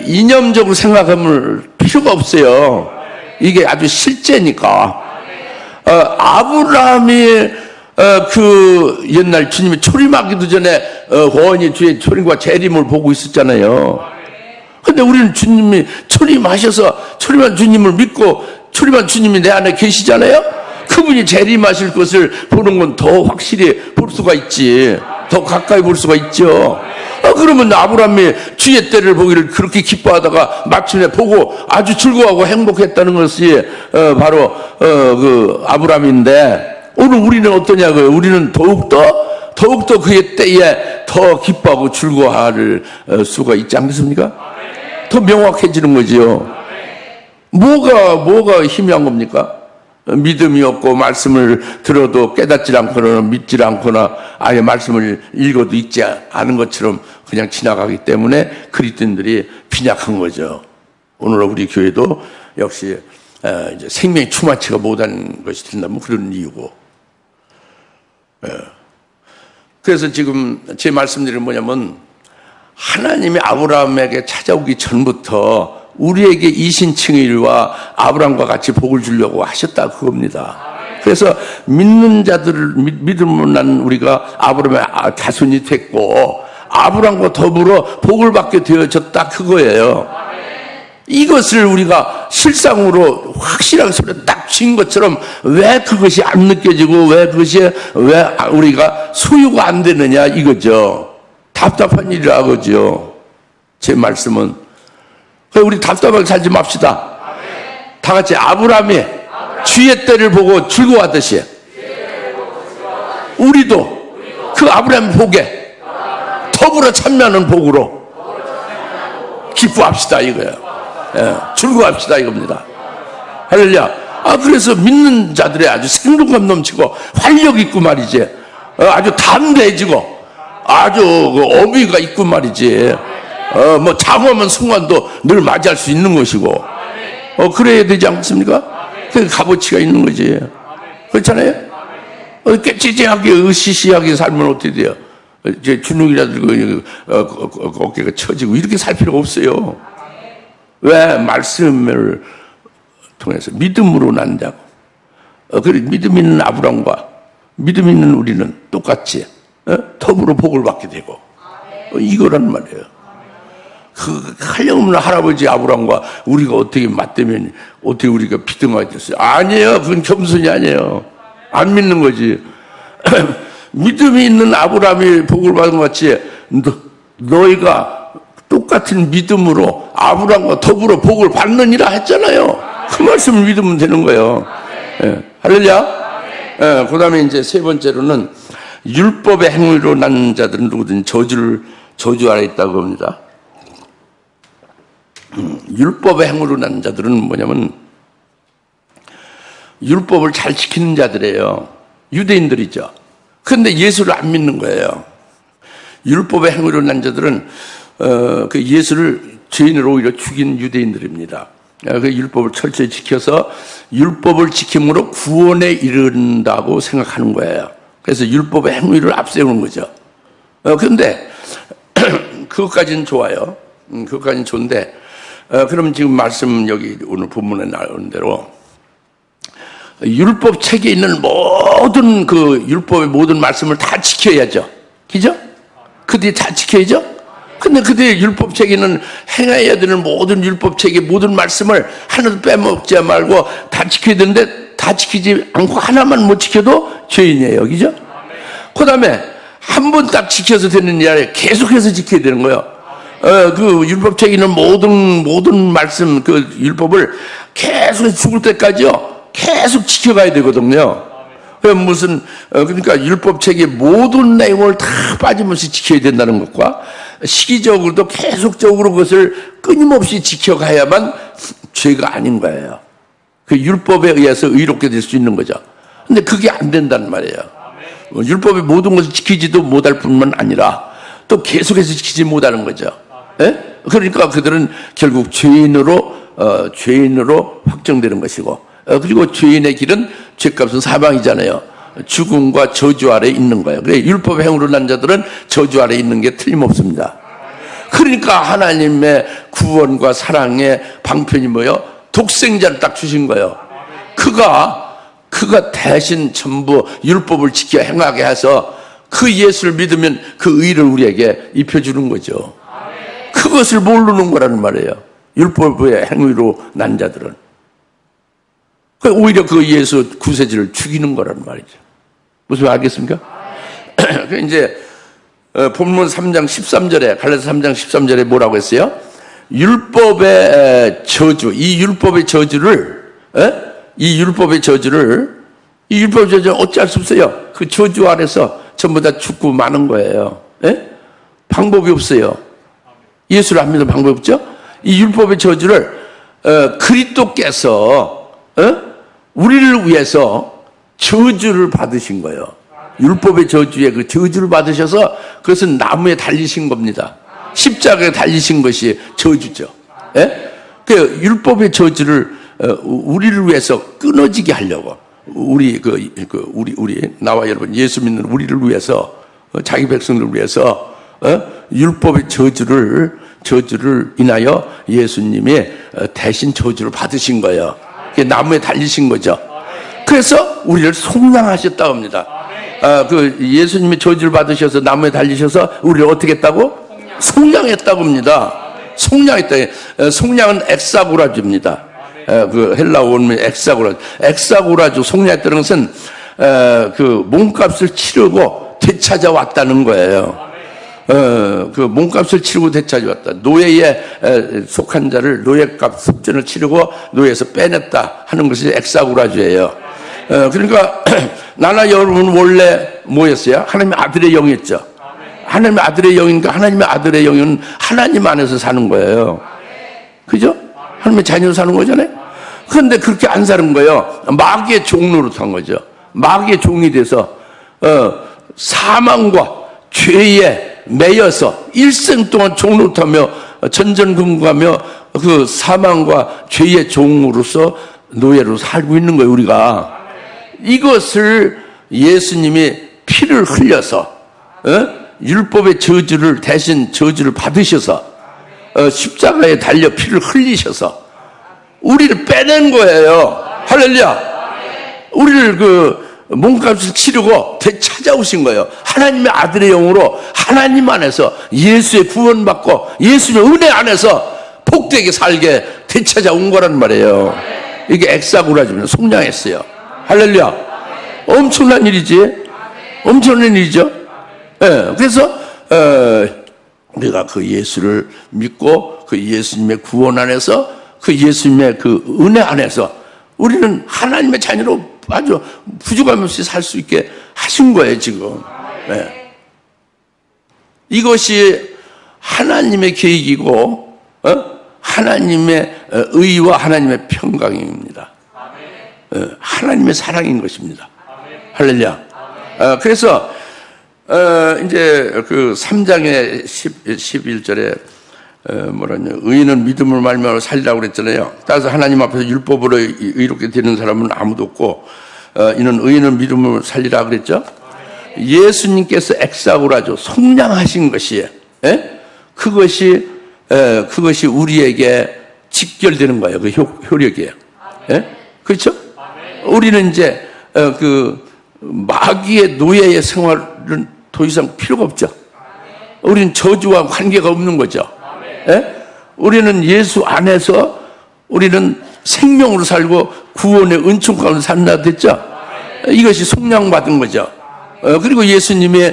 이념적으로 생각할 필요가 없어요. 이게 아주 실제니까. 아브라함이 그 옛날 주님이 초림하기도 전에 원히 주의 초림과 재림을 보고 있었잖아요. 근데 우리는 주님이 초림하셔서 초림한 주님을 믿고 초림한 주님이 내 안에 계시잖아요. 그분이 재림하실 것을 보는 건 더 확실히 볼 수가 있지. 더 가까이 볼 수가 있죠. 그러면 아브라함이 주의 때를 보기를 그렇게 기뻐하다가 마침내 보고 아주 즐거워하고 행복했다는 것이 바로 그 아브라함인데, 오늘 우리는 어떠냐고요? 우리는 더욱더 그의 때에 더 기뻐하고 즐거워할 수가 있지 않겠습니까? 더 명확해지는 거지요. 뭐가 희미한 겁니까? 믿음이 없고 말씀을 들어도 깨닫지 않거나 믿지 않거나 아예 말씀을 읽어도 읽지 않은 것처럼 그냥 지나가기 때문에 그리스도인들이 빈약한 거죠. 오늘 우리 교회도 역시 이제 생명의 추마치가 못한 것이 된다면 그런 이유고. 그래서 지금 제 말씀드리는 뭐냐면, 하나님이 아브라함에게 찾아오기 전부터 우리에게 이신칭의와 아브라함과 같이 복을 주려고 하셨다 그겁니다. 그래서 믿는 자들을 믿음으로 난 우리가 아브라함의 자손이 됐고 아브라함과 더불어 복을 받게 되어졌다 그거예요. 이것을 우리가 실상으로 확실하게 손에 딱 쥔 것처럼 왜 그것이 안 느껴지고 왜 우리가 소유가 안 되느냐 이거죠. 답답한 일이라 그죠. 제 말씀은 우리 답답하게 살지 맙시다. 다 같이 아브라함이 주의 때를 보고 즐거워하듯이 우리도 그 아브라함 복에 더불어 참여하는 복으로 기뻐합시다 이거예요. 예, 즐거워합시다 이겁니다. 할렐루야. 그래서 믿는 자들의 아주 생동감 넘치고 활력 있고 말이지, 아주 담대해지고 아주 어미가 있고 말이지, 뭐 장엄한 순간도 늘 맞이할 수 있는 것이고, 그래야 되지 않습니까? 그 값어치가 있는 거지. 그렇잖아요? 깨치지하게 으시시하게 살면 어떻게 돼요? 이제 주눅이라도 어깨가 처지고 이렇게 살 필요가 없어요. 왜? 말씀을 통해서 믿음으로 난 자고, 그래 믿음 있는 아브라함과 믿음 있는 우리는 똑같이 더불어 복을 받게 되고, 이거란 말이에요. 그 한량없는 할아버지 아브라함과 우리가 어떻게 맞대면 어떻게 우리가 비등하게 됐어요? 아니에요. 그건 겸손이 아니에요. 안 믿는 거지. 믿음이 있는 아브라함이 복을 받은 것 같이 너희가 똑같은 믿음으로 아브라함과 더불어 복을 받느니라 했잖아요. 그 말씀을 믿으면 되는 거예요. 예, 할렐루야. 예, 그 다음에 이제 세 번째로는 율법의 행위로 난 자들은 누구든 저주 아래 있다고 합니다. 율법의 행위로 난 자들은 뭐냐면 율법을 잘 지키는 자들이에요. 유대인들이죠. 그런데 예수를 안 믿는 거예요. 율법의 행위로 난 자들은 그 예수를 죄인으로 오히려 죽인 유대인들입니다. 그 율법을 철저히 지켜서 율법을 지킴으로 구원에 이른다고 생각하는 거예요. 그래서 율법의 행위를 앞세우는 거죠. 그런데 그것까지는 좋아요. 그것까지는 좋은데, 그럼 지금 말씀 여기 오늘 본문에 나오는 대로 율법 책에 있는 모든 그 율법의 모든 말씀을 다 지켜야죠. 그죠? 그들이 다 지켜야죠? 근데 그들의 율법 책에 있는 행해야 되는 모든 율법 책의 모든 말씀을 하나도 빼먹지 말고 다 지켜야 되는데 다 지키지 않고 하나만 못 지켜도 죄인이에요. 그죠? 그 다음에 한 번 딱 지켜서 되는 일 아니라 계속해서 지켜야 되는 거예요. 그 율법 책에 있는 모든 말씀, 그 율법을 계속 죽을 때까지요. 계속 지켜가야 되거든요. 그러니까 율법 책의 모든 내용을 다 빠짐없이 지켜야 된다는 것과 시기적으로도 계속적으로 그것을 끊임없이 지켜가야만 죄가 아닌 거예요. 그 율법에 의해서 의롭게 될 수 있는 거죠. 근데 그게 안 된다는 말이에요. 율법의 모든 것을 지키지도 못할 뿐만 아니라 또 계속해서 지키지 못하는 거죠. 예? 그러니까 그들은 결국 죄인으로 확정되는 것이고, 그리고 죄인의 길은 죄값은 사망이잖아요. 죽음과 저주 아래 있는 거예요. 그래, 율법 행위로 난 자들은 저주 아래 있는 게 틀림없습니다. 그러니까 하나님의 구원과 사랑의 방편이 뭐예요? 독생자를 딱 주신 거예요. 그가 대신 전부 율법을 지켜 행하게 해서 그 예수를 믿으면 그 의를 우리에게 입혀주는 거죠. 그것을 모르는 거라는 말이에요. 율법의 행위로 난 자들은. 오히려 그 예수 구세주를 죽이는 거란 말이죠. 무슨 말 알겠습니까? 이제 본문 3장 13절에 갈라디아서 3장 13절에 뭐라고 했어요? 율법의 저주, 이 율법의 저주를 어찌할 수 없어요. 그 저주 아래서 전부 다 죽고 마는 거예요. 방법이 없어요. 예수를 안 믿는 방법이 없죠? 이 율법의 저주를 그리스도께서 우리를 위해서 저주를 받으신 거예요. 율법의 저주에 그 저주를 받으셔서 그것은 나무에 달리신 겁니다. 십자가에 달리신 것이 저주죠. 그 율법의 저주를 우리를 위해서 끊어지게 하려고 우리 나와 여러분 예수 믿는 우리를 위해서 자기 백성들을 위해서 율법의 저주를 인하여 예수님이 대신 저주를 받으신 거예요. 나무에 달리신 거죠. 그래서 우리를 속량하셨다고 합니다. 그 예수님이 저주를 받으셔서 나무에 달리셔서 우리를 어떻게 했다고? 속량했다고 합니다. 속량했다. 속량은 엑사고라주입니다. 그 헬라 원문의 엑사고라주 속량했다는 것은 그 몸값을 치르고 되찾아왔다는 거예요. 그 몸값을 치르고 되찾아왔다. 노예에 속한 자를 노예값 습전을 치르고 노예에서 빼냈다 하는 것이 엑사고라주예요. 그러니까 나나 여러분 원래 뭐였어요? 하나님의 아들의 영이었죠. 하나님의 아들의 영이니까 하나님의 아들의 영은 하나님 안에서 사는 거예요. 그죠? 하나님의 자녀로 사는 거잖아요. 그런데 그렇게 안 사는 거예요. 마귀의 종로로 산 거죠. 마귀의 종이 돼서 사망과 죄에 매여서 일생 동안 종노릇하며 전전긍긍하며 그 사망과 죄의 종으로서 노예로 살고 있는 거예요. 우리가 이것을 예수님이 피를 흘려서 율법의 저주를 대신 저주를 받으셔서 십자가에 달려 피를 흘리셔서 우리를 빼낸 거예요. 할렐루야. 우리를 그 몸값을 치르고 되찾아오신 거예요. 하나님의 아들의 영으로 하나님 안에서 예수의 구원받고 예수의 은혜 안에서 복되게 살게 되찾아온 거란 말이에요. 이게 엑사고라주면 속량했어요. 할렐루야. 엄청난 일이지. 엄청난 일이죠. 예, 그래서 우리가 그 예수를 믿고 그 예수님의 구원 안에서 그 예수님의 그 은혜 안에서 우리는 하나님의 자녀로 아주 부족함 없이 살 수 있게 하신 거예요, 지금. 네. 이것이 하나님의 계획이고, 하나님의 의와 하나님의 평강입니다. 하나님의 사랑인 것입니다. 할렐루야. 그래서, 이제 그 3장의 11절에 뭐라냐, 의인은 믿음을 말미암아 살리라고 그랬잖아요. 따라서 하나님 앞에서 율법으로 의롭게 되는 사람은 아무도 없고, 이는 의인은 믿음을 살리라 그랬죠. 예수님께서 엑사고라죠. 속량하신 것이에요. 그것이 우리에게 직결되는 거예요. 그 효력이에요. 그렇죠? 우리는 이제 그 마귀의 노예의 생활은 더 이상 필요가 없죠. 우리는 저주와 관계가 없는 거죠. 우리는 예수 안에서 우리는 생명으로 살고 구원의 은총 가운데 산다 됐죠. 이것이 속량받은 거죠. 그리고 예수님이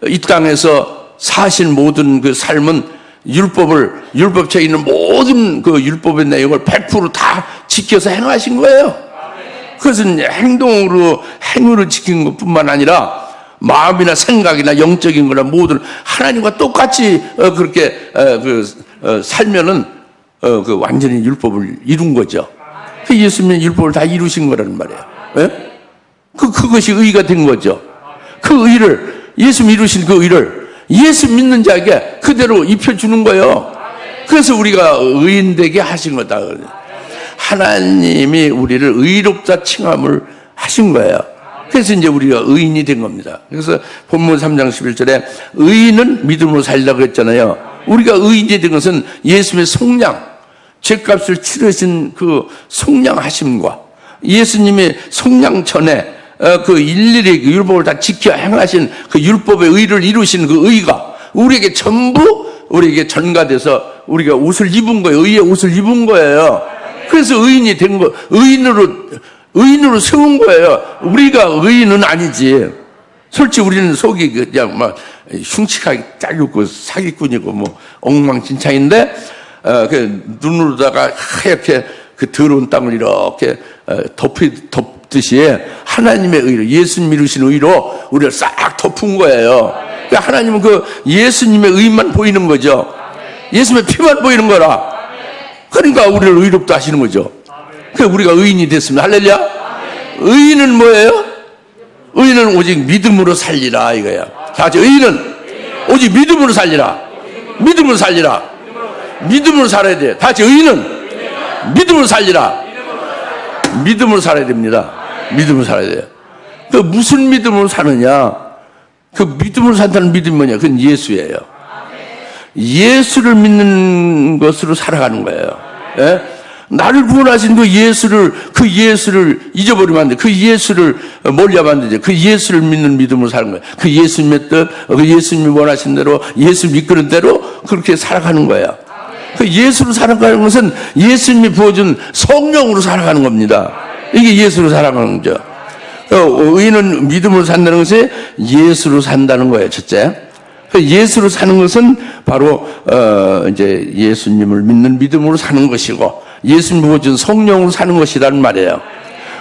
이 땅에서 사신 모든 그 삶은 율법책에 있는 모든 그 율법의 내용을 100% 다 지켜서 행하신 거예요. 그것은 행위로 지킨 것뿐만 아니라 마음이나 생각이나 영적인 거나 모든 하나님과 똑같이 그렇게 살면은 그 완전히 율법을 이룬 거죠. 그 예수님의 율법을 다 이루신 거라는 말이에요. 그것이 의가 된 거죠. 그 의를 예수님 이루신 그 의를 예수 믿는 자에게 그대로 입혀주는 거예요. 그래서 우리가 의인 되게 하신 거다. 하나님이 우리를 의롭다 칭함을 하신 거예요. 그래서 이제 우리가 의인이 된 겁니다. 그래서 본문 3장 11절에 의인은 믿음으로 살리라고 했잖아요. 우리가 의인이 된 것은 예수님의 속량, 죄값을 치르신 그 속량하심과 예수님이 속량 전에 그 일일이 그 율법을 다 지켜 행하신 그 율법의 의를 이루신 그 의가 우리에게 전부 우리에게 전가돼서 우리가 옷을 입은 거예요. 의의 옷을 입은 거예요. 그래서 의인이 된 거, 의인으로 세운 거예요. 우리가 의인은 아니지. 솔직히 우리는 속이 그냥 막 흉측하게 짜깁고 사기꾼이고 뭐 엉망진창인데, 그 눈으로다가 하얗게 그 더러운 땅을 이렇게 덮듯이 하나님의 의로, 예수님 이루신 의로 우리를 싹 덮은 거예요. 그러니까 하나님은 그 예수님의 의만 보이는 거죠. 예수님의 피만 보이는 거라. 그러니까 우리를 의롭다 하시는 거죠. 그래서 우리가 의인이 됐습니다. 할렐루야. 의인은 뭐예요? 의인은 오직 믿음으로 살리라 이거야. 자, 의인은 오직 믿음으로 살리라. 믿음으로 살리라. 믿음으로 살아야 돼. 다시 의인은 믿음으로 살리라. 믿음으로 살아야 됩니다. 믿음으로 살아야 돼요. 그 무슨 믿음으로 사느냐? 그 믿음으로 산다는 믿음이 뭐냐? 그건 예수예요. 예수를 믿는 것으로 살아가는 거예요. 예? 나를 구원하신 그 예수를 잊어버리면 안 돼. 그 예수를 멀리하면 안 되죠. 그 예수를 믿는 믿음으로 사는 거예요. 그 예수님의 뜻, 그 예수님이 원하신 대로, 예수 이끄는 대로 그렇게 살아가는 거예요. 그 예수로 살아가는 것은 예수님이 부어준 성령으로 살아가는 겁니다. 이게 예수로 살아가는 거죠. 의인은 믿음으로 산다는 것이 예수로 산다는 거예요, 첫째. 예수로 사는 것은 바로, 이제 예수님을 믿는 믿음으로 사는 것이고, 예수님 부어준 성령으로 사는 것이라는 말이에요.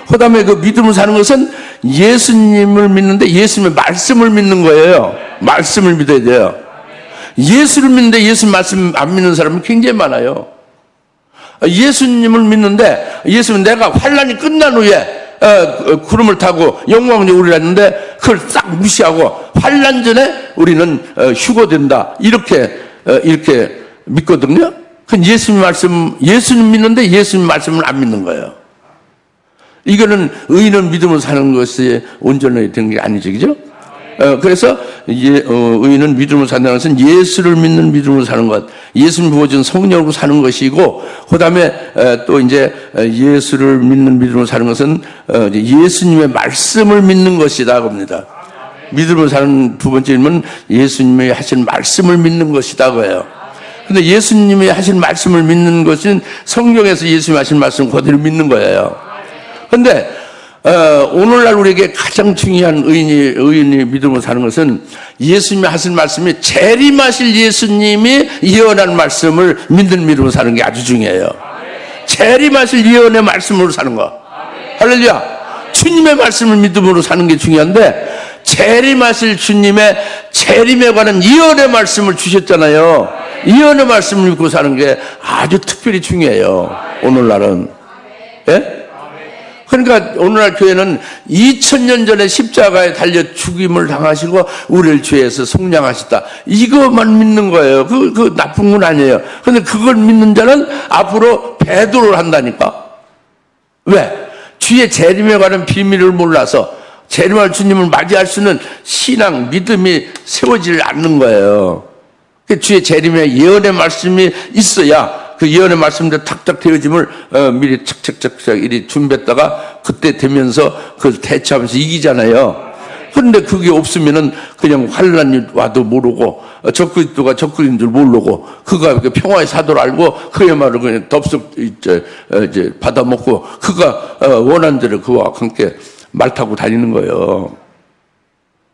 그 다음에 그 믿음으로 사는 것은 예수님을 믿는데 예수님의 말씀을 믿는 거예요. 말씀을 믿어야 돼요. 예수를 믿는데 예수님 말씀 안 믿는 사람은 굉장히 많아요. 예수님을 믿는데, 예수는 내가 환란이 끝난 후에 구름을 타고 영광에 오리라는데 그걸 싹 무시하고 환란 전에 우리는 휴거된다. 이렇게 믿거든요. 그건 예수님 믿는데 예수님 말씀을 안 믿는 거예요. 이거는 의인은 믿음으로 사는 것이 온전히 되는 게 아니죠. 그죠? 그래서 의인은 믿음으로 산다는 것은 예수를 믿는 믿음으로 사는 것, 예수님 부어준 성령으로 사는 것이고, 그 다음에 또 이제 예수를 믿는 믿음으로 사는 것은 예수님의 말씀을 믿는 것이다 겁니다. 믿음으로 사는 두 번째 이름은 예수님이 하신 말씀을 믿는 것이다 그예요. 근데 예수님이 하신 말씀을 믿는 것은 성경에서 예수님이 하신 말씀을 그대로 믿는 거예요. 근데 오늘날 우리에게 가장 중요한 의인이 믿음으로 사는 것은 예수님이 하신 말씀이 재림하실 예수님이 예언한 말씀을 믿는 믿음으로 사는 게 아주 중요해요. 재림하실 예언의 말씀으로 사는 거. 할렐루야. 주님의 말씀을 믿음으로 사는 게 중요한데, 재림하실 주님의 재림에 관한 예언의 말씀을 주셨잖아요. 예언의 말씀을 믿고 사는 게 아주 특별히 중요해요. 오늘날은. 예? 그러니까 오늘날 교회는 2000년 전에 십자가에 달려 죽임을 당하시고 우리를 죄에서 속량하셨다. 이것만 믿는 거예요. 그 나쁜 건 아니에요. 그런데 그걸 믿는 자는 앞으로 배도를 한다니까. 왜? 주의 재림에 관한 비밀을 몰라서 재림할 주님을 맞이할 수 있는 신앙, 믿음이 세워지지 않는 거예요. 주의 재림에 예언의 말씀이 있어야 그 예언의 말씀대로 탁탁 되어짐을 미리 착착착착 이리 준비했다가 그때 되면서 그걸 대처하면서 이기잖아요. 그런데 그게 없으면은 그냥 환란이 와도 모르고 적그리스도가 적그리스도인 줄 모르고 그가 평화의 사도를 알고 그의 말을 그냥 덥석 이제 받아먹고 그가 원한 대로 그와 함께 말 타고 다니는 거예요.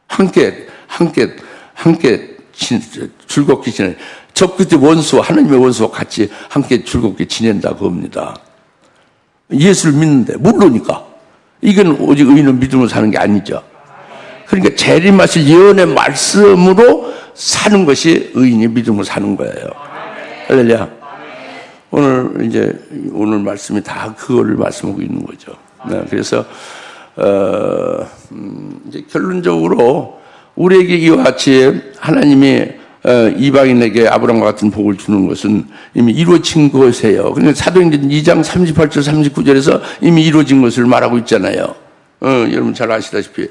함께 즐겁게 지내. 적그리스도 원수, 하나님의 원수와 같이 함께 즐겁게 지낸다 그겁니다. 예수를 믿는데 모르니까. 이건 오직 의인은 믿음으로 사는 게 아니죠. 그러니까 재림하실 예언의 말씀으로 사는 것이 의인이 믿음으로 사는 거예요. 할렐루야. 오늘 말씀이 다 그거를 말씀하고 있는 거죠. 네, 그래서 이제 결론적으로 우리에게 이와 같이 하나님이 이방인에게 아브라함과 같은 복을 주는 것은 이미 이루어진 것이에요. 그러니까 사도행전 2장 38절 39절에서 이미 이루어진 것을 말하고 있잖아요. 여러분 잘 아시다시피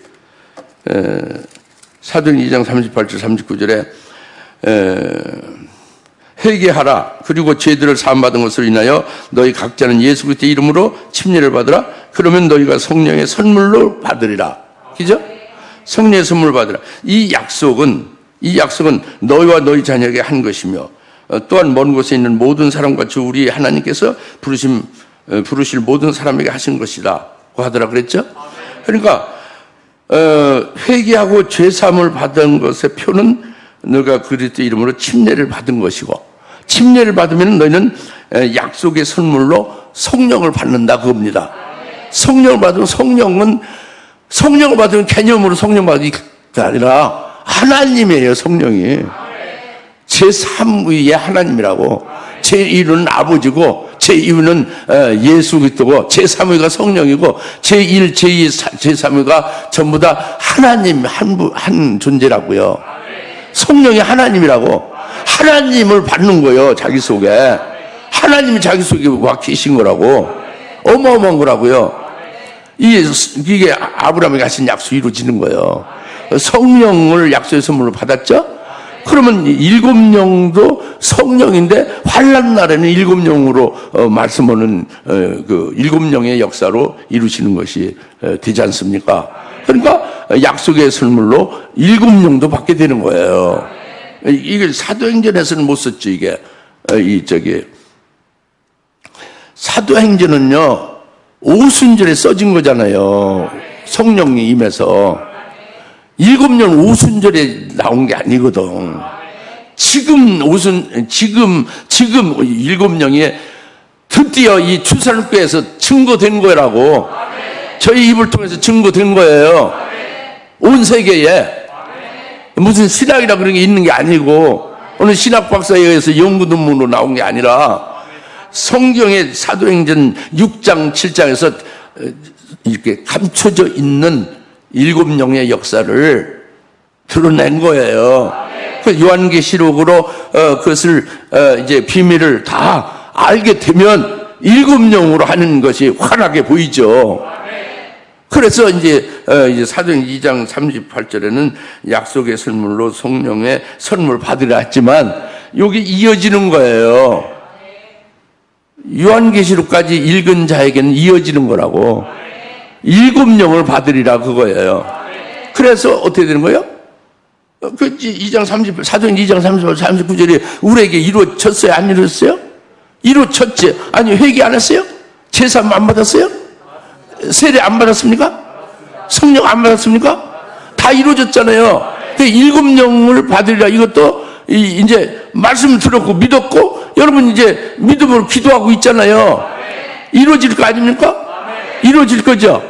사도행전 2장 38절 39절에 회개하라. 그리고 죄들을 사함받은 것으로 인하여 너희 각자는 예수 그리스도의 이름으로 침례를 받으라. 그러면 너희가 성령의 선물로 받으리라. 그죠? 성령의 선물을 받으라. 이 약속은 너희와 너희 자녀에게 한 것이며 또한 먼 곳에 있는 모든 사람과 주 우리 하나님께서 부르실 모든 사람에게 하신 것이다 고 하더라 그랬죠? 그러니까 회개하고 죄사함을 받은 것의 표는 너가 그리스도의 이름으로 침례를 받은 것이고, 침례를 받으면 너희는 약속의 선물로 성령을 받는다 그겁니다. 성령을 받으면 성령을 받으면 개념으로 성령 받는 게 아니라 하나님이에요. 성령이 제3위의 하나님이라고. 제1위는 아버지고 제2위는 예수 그리스도고 제3위가 성령이고 제1, 제2, 제3위가 전부 다 하나님 한 존재라고요. 성령이 하나님이라고. 하나님을 받는 거예요. 자기 속에. 하나님이 자기 속에 와 계신 거라고. 어마어마한 거라고요. 이게 아브라함에게 하신 약속이 이루어지는 거예요. 성령을 약속의 선물로 받았죠? 그러면 7영도 성령인데 환난 날에는 7영으로 말씀하는 그 7영의 역사로 이루시는 것이 되지 않습니까? 그러니까 약속의 선물로 7영도 받게 되는 거예요. 이게 사도행전에서는 못 썼죠. 이게 사도행전은요 오순절에 써진 거잖아요. 성령이 임해서 7년 오순절에 나온 게 아니거든. 지금 7영이 드디어 이 추산교에서 증거된 거라고. 저희 입을 통해서 증거된 거예요. 온 세계에. 무슨 신학이라 그런 게 있는 게 아니고 어느 신학 박사에 의해서 연구 논문으로 나온 게 아니라 성경의 사도행전 6장 7장에서 이렇게 감춰져 있는 7영의 역사를 드러낸 거예요. 그 요한계시록으로 그것을 이제 비밀을 다 알게 되면 7영으로 하는 것이 환하게 보이죠. 그래서 이제 사도행전 2장 38절에는 약속의 선물로 성령의 선물 받으라 했지만 여기 이어지는 거예요. 요한계시록까지 읽은 자에게는 이어지는 거라고. 7영을 받으리라 그거예요. 그래서 어떻게 되는 거예요? 그 2장 30, 사도행전 2장 38, 39절이 우리에게 이루어졌어요? 안 이루어졌어요? 이루어졌지. 아니 회개 안 했어요? 제사 안 받았어요? 세례 안 받았습니까? 성령 안 받았습니까? 다 이루어졌잖아요. 그 7영을 받으리라 이것도 이제 말씀을 들었고 믿었고 여러분 이제 믿음으로 기도하고 있잖아요. 이루어질 거 아닙니까? 이루어질 거죠?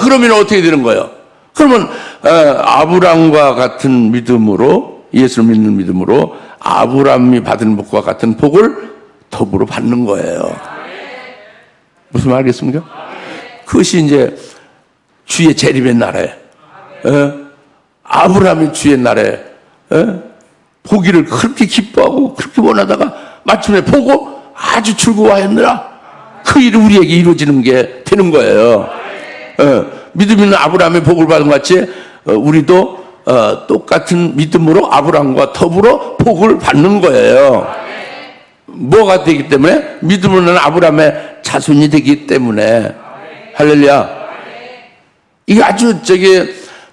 그러면 어떻게 되는 거예요? 그러면 아브람과 같은 믿음으로 예수를 믿는 믿음으로 아브람이 받은 복과 같은 복을 더불어 받는 거예요. 무슨 말 알겠습니까? 그것이 이제 주의 재림의 날에 아브람이 주의 날에 보기를 그렇게 기뻐하고 그렇게 원하다가 마침내 보고 아주 즐거워하였느라 그 일이 우리에게 이루어지는 게 되는 거예요. 믿음 있는 아브라함의 복을 받은 것 같이 우리도 똑같은 믿음으로 아브라함과 더불어 복을 받는 거예요. 뭐가 되기 때문에? 믿음으로는 아브라함의 자손이 되기 때문에. 할렐루야. 이게 아주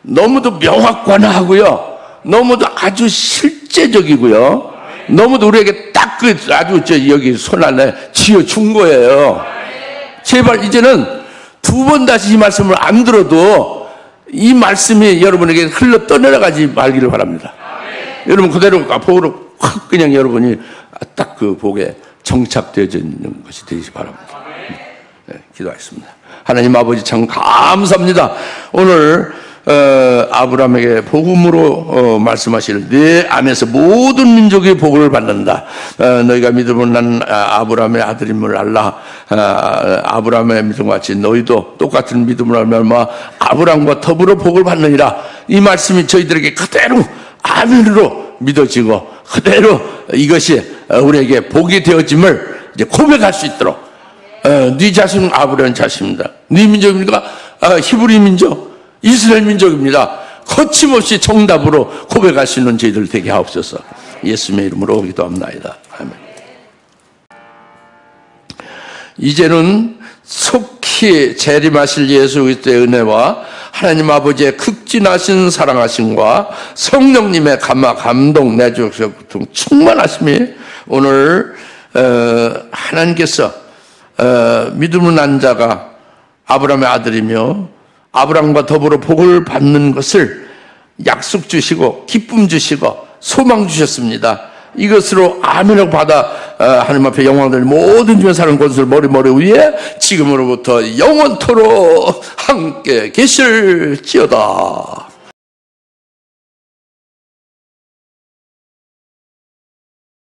너무도 명확관하고요. 너무도 아주 실제적이고요. 너무도 우리에게 딱 아주 여기 손 안에 쥐어준 거예요. 제발 이제는 2번 다시 이 말씀을 안 들어도 이 말씀이 여러분에게 흘러 떠내려가지 말기를 바랍니다. 여러분 그대로 복으로 확 그냥 여러분이 딱 그 복에 정착되어져 있는 것이 되시기 바랍니다. 네, 기도하겠습니다. 하나님 아버지 참 감사합니다. 오늘 아브라함에게 복음으로 말씀하시는 네 안에서 모든 민족의 복을 받는다. 너희가 믿으면 난 아브라함의 아들임을 알라. 아브라함의 믿음과 같이 너희도 똑같은 믿음을 알면 아브라함과 더불어 복을 받느니라. 이 말씀이 저희들에게 그대로 아멘으로 믿어지고 그대로 이것이 우리에게 복이 되어짐을 이제 고백할 수 있도록. 네 자신은 아브라함 자신입니다. 네 민족입니까? 히브리 민족, 이스라엘 민족입니다. 거침없이 정답으로 고백할 수 있는 저희들 되게 하옵소서. 예수님의 이름으로 기도합나이다. 아멘. 이제는 속히 재림하실 예수 그리스도의 은혜와 하나님 아버지의 극진하신 사랑하심과 성령님의 감동 내주셔서 충만하심이 오늘 하나님께서 믿음을 난 자가 아브라함의 아들이며 아브라함과 더불어 복을 받는 것을 약속 주시고 기쁨 주시고 소망 주셨습니다. 이것으로 아멘을 받아 하나님 앞에 영광들 모든 주변 사는 곳을 머리 위에 지금으로부터 영원토록 함께 계실지어다.